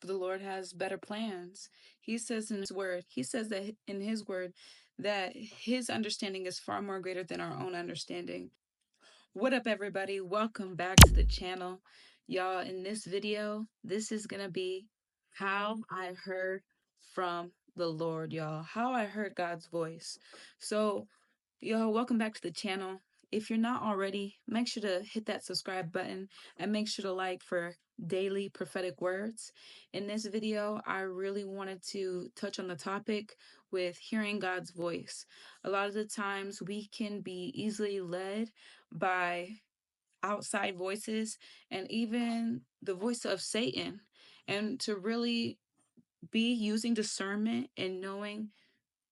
The Lord has better plans. He says in his word that his understanding is far more greater than our own understanding. What up, everybody? Welcome back to the channel. Y'all, in this video, this is gonna be how I heard from the Lord, y'all. How I heard God's voice. So, yo, welcome back to the channel. If you're not already, make sure to hit that subscribe button and make sure to like for daily prophetic words. In this video, I really wanted to touch on the topic with hearing God's voice. A lot of the times we can be easily led by outside voices and even the voice of Satan. And to really be using discernment and knowing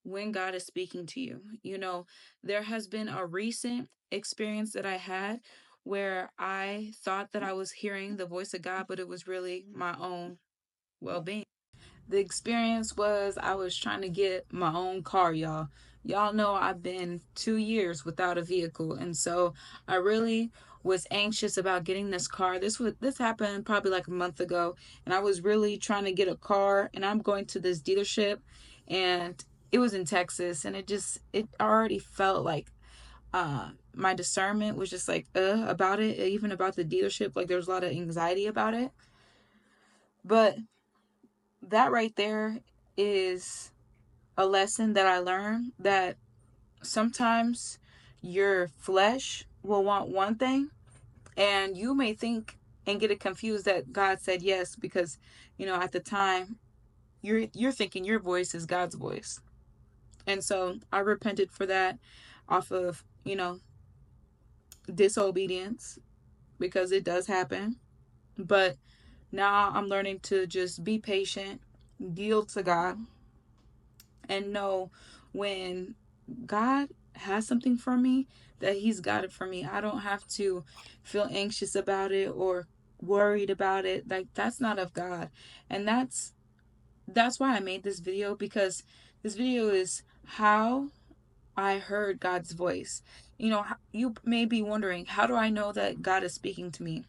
when God is speaking to you. You know, there has been a recent experience that I had where I thought that I was hearing the voice of God, but it was really my own well being. The experience was I was trying to get my own car, y'all. Y'all know I've been 2 years without a vehicle, and so I really was anxious about getting this car. This happened probably like a month ago, and I was really trying to get a car, and I'm going to this dealership, and it was in Texas, and it already felt like my discernment was just like about it, even about the dealership. Like there was a lot of anxiety about it, but that right there is a lesson that I learned, that sometimes your flesh will want one thing and you may think and get it confused that God said yes because, you know, at the time you're thinking your voice is God's voice. And so I repented for that off of, you know, disobedience, because it does happen. But now I'm learning to just be patient, yield to God, and know when God has something for me, that he's got it for me. I don't have to feel anxious about it or worried about it. Like that's not of God. And that's why I made this video, because this video is how I heard God's voice. You know, you may be wondering, how do I know that God is speaking to me?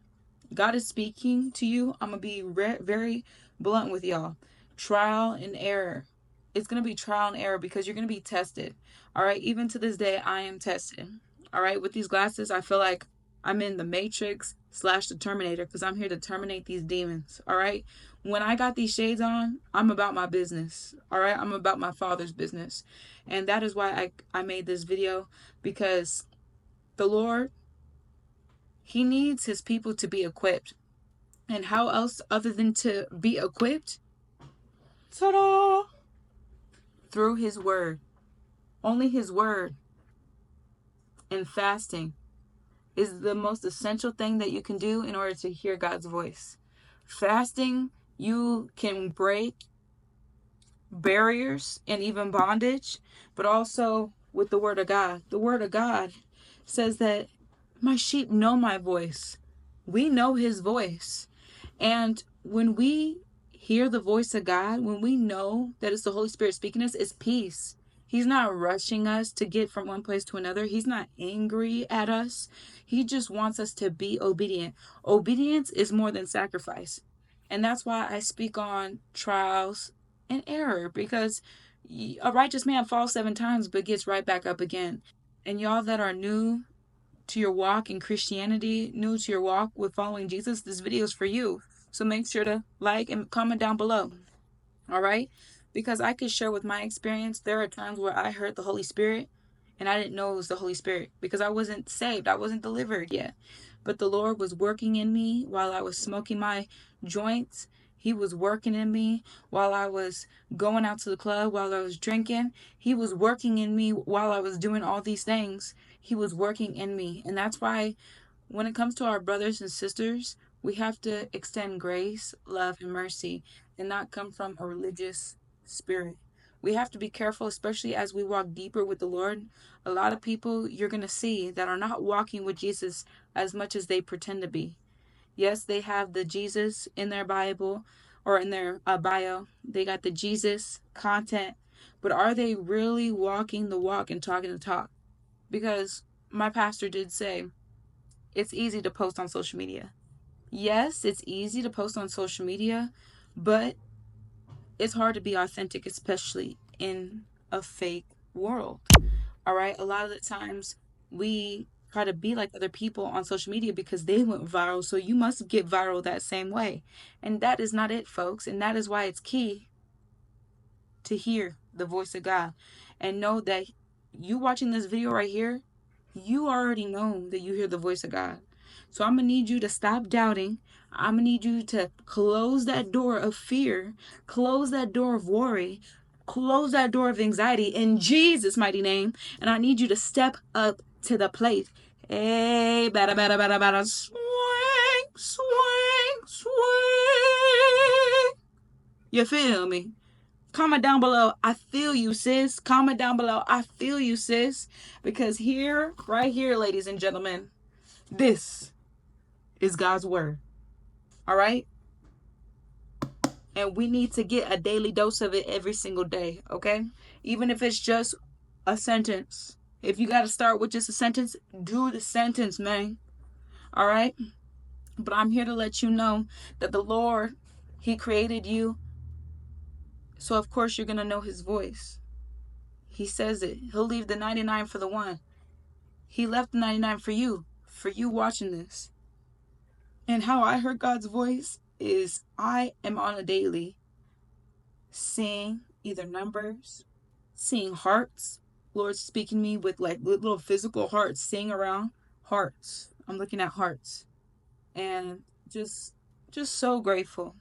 God is speaking to you. I'm going to be very blunt with y'all. Trial and error. It's going to be trial and error because you're going to be tested. All right. Even to this day, I am tested. All right. With these glasses, I feel like I'm in the Matrix / the Terminator, because I'm here to terminate these demons. All right. When I got these shades on, I'm about my business. All right. I'm about my Father's business. And that is why I made this video, because the Lord, he needs his people to be equipped. And how else other than to be equipped? Ta-da! Through his word. Only his word and fasting is the most essential thing that you can do in order to hear God's voice. Fasting, you can break barriers and even bondage, but also with the word of God. The word of God says that my sheep know my voice. We know his voice. And when we hear the voice of God, when we know that it's the Holy Spirit speaking to us, it's peace. He's not rushing us to get from one place to another. He's not angry at us. He just wants us to be obedient. Obedience is more than sacrifice. And that's why I speak on trials and error, because a righteous man falls 7 times but gets right back up again. And y'all that are new to your walk in Christianity, new to your walk with following Jesus, this video is for you. So make sure to like and comment down below. All right? Because I could share with my experience, there are times where I heard the Holy Spirit and I didn't know it was the Holy Spirit because I wasn't saved. I wasn't delivered yet. But the Lord was working in me while I was smoking my joints. He was working in me while I was going out to the club, while I was drinking. He was working in me while I was doing all these things. He was working in me. And that's why when it comes to our brothers and sisters, we have to extend grace, love, and mercy, and not come from a religious spirit. We have to be careful, especially as we walk deeper with the Lord. A lot of people you're going to see that are not walking with Jesus as much as they pretend to be. Yes, they have the Jesus in their Bible or in their bio. They got the Jesus content. But are they really walking the walk and talking the talk? Because my pastor did say, it's easy to post on social media. Yes, it's easy to post on social media, But it's hard to be authentic, especially in a fake world. All right. A lot of the times we try to be like other people on social media because they went viral. So you must get viral that same way. And that is not it, folks. And that is why it's key to hear the voice of God and know that you watching this video right here, you already know that you hear the voice of God. So I'm going to need you to stop doubting. I'm going to need you to close that door of fear, close that door of worry, close that door of anxiety in Jesus' mighty name. And I need you to step up to the plate. Hey, bada, bada, bada, bada, swing, swing, swing. You feel me? Comment down below. I feel you, sis. Comment down below. I feel you, sis. Because here, right here, ladies and gentlemen, this is God's word. All right? And we need to get a daily dose of it every single day, okay? Even if it's just a sentence. If you got to start with just a sentence, do the sentence, man. All right? But I'm here to let you know that the Lord, He created you. So, of course, you're going to know His voice. He says it. He'll leave the 99 for the one. He left the 99 for you watching this. And how I heard God's voice is I am on a daily seeing either numbers, seeing hearts. Lord speaking to me with like little physical hearts, seeing around hearts. I'm looking at hearts. And just so grateful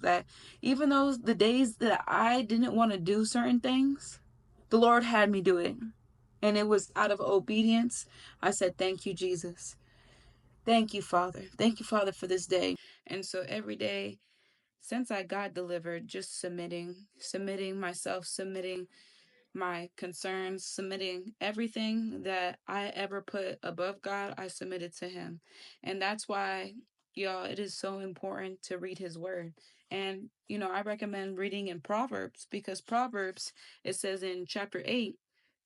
that even though the days that I didn't want to do certain things, the Lord had me do it. And it was out of obedience. I said, thank you, Jesus. Thank you, Father. Thank you, Father, for this day. And so every day since I got delivered, just submitting myself, submitting my concerns, submitting everything that I ever put above God, I submitted to Him. And that's why, y'all, it is so important to read His Word. And, I recommend reading in Proverbs because Proverbs, it says in chapter 8,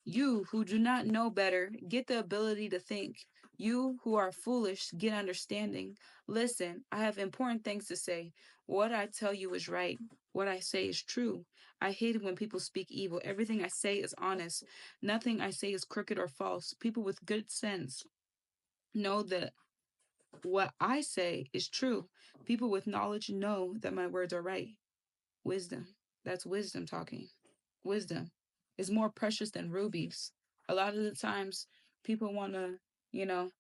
you who do not know better, get the ability to think. You who are foolish, get understanding. Listen, I have important things to say. What I tell you is right. What I say is true. I hate it when people speak evil. Everything I say is honest. Nothing I say is crooked or false. People with good sense know that what I say is true. People with knowledge know that my words are right. Wisdom. That's wisdom talking. Wisdom is more precious than rubies. A lot of the times people want to, you know,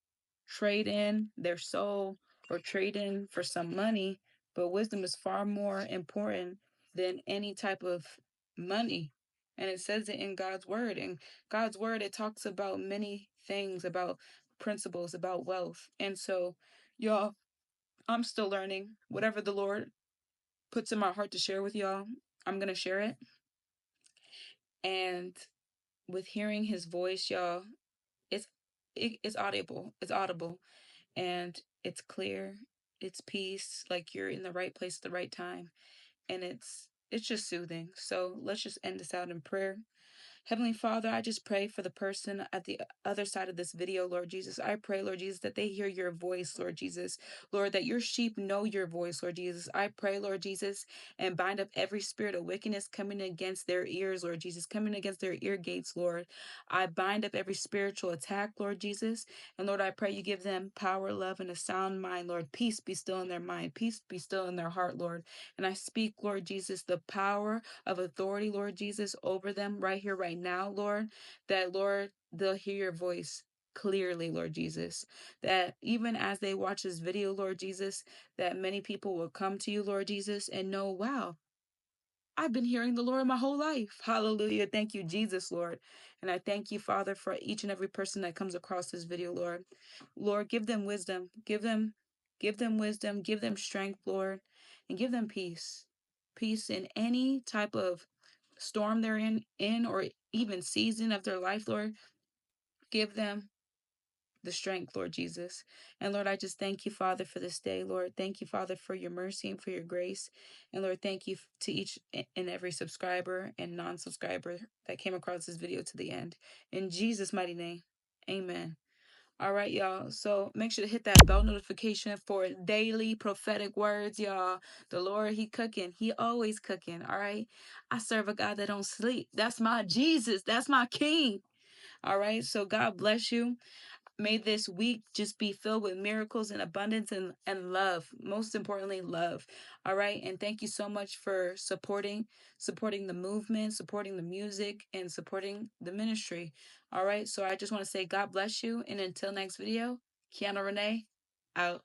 trade in their soul or trade in for some money, but wisdom is far more important than any type of money. And it says it in God's word. And God's word, it talks about many things, about principles, about wealth. And so, y'all, I'm still learning. Whatever the Lord puts in my heart to share with y'all, I'm going to share it. And with hearing his voice, y'all, it's it's audible. It's audible. And it's clear. It's peace. Like you're in the right place at the right time. And it's just soothing. So let's just end this out in prayer. Heavenly Father, I just pray for the person at the other side of this video, Lord Jesus. I pray, Lord Jesus, that they hear your voice, Lord Jesus. Lord, that your sheep know your voice, Lord Jesus. I pray, Lord Jesus, and bind up every spirit of wickedness coming against their ears, Lord Jesus, coming against their ear gates, Lord. I bind up every spiritual attack, Lord Jesus. And Lord, I pray you give them power, love, and a sound mind, Lord. Peace be still in their mind. Peace be still in their heart, Lord. And I speak, Lord Jesus, the power of authority, Lord Jesus, over them right here, right now, Lord, that, Lord, they'll hear your voice clearly, Lord Jesus, that even as they watch this video, Lord Jesus, that many people will come to you, Lord Jesus, and know, wow, I've been hearing the Lord my whole life. Hallelujah. Thank you, Jesus, Lord. And I thank you, Father, for each and every person that comes across this video, Lord. Lord, give them wisdom. Give them wisdom. Give them strength, Lord, and give them peace. Peace in any type of storm they're in or even season of their life, Lord. Give them the strength, Lord Jesus. And Lord, I just thank you, Father, for this day, Lord. Thank you, Father, for your mercy and for your grace. And Lord, thank you to each and every subscriber and non-subscriber that came across this video to the end. In Jesus' mighty name, amen. All right, y'all. So make sure to hit that bell notification for daily prophetic words, y'all. The Lord, He cooking. He always cooking. All right. I serve a God that don't sleep. That's my Jesus. That's my King. All right. So God bless you. May this week just be filled with miracles and abundance and love. Most importantly, love. All right. And thank you so much for supporting the movement, supporting the music, and supporting the ministry. All right. So I just want to say God bless you. And until next video, Keionna Renae out.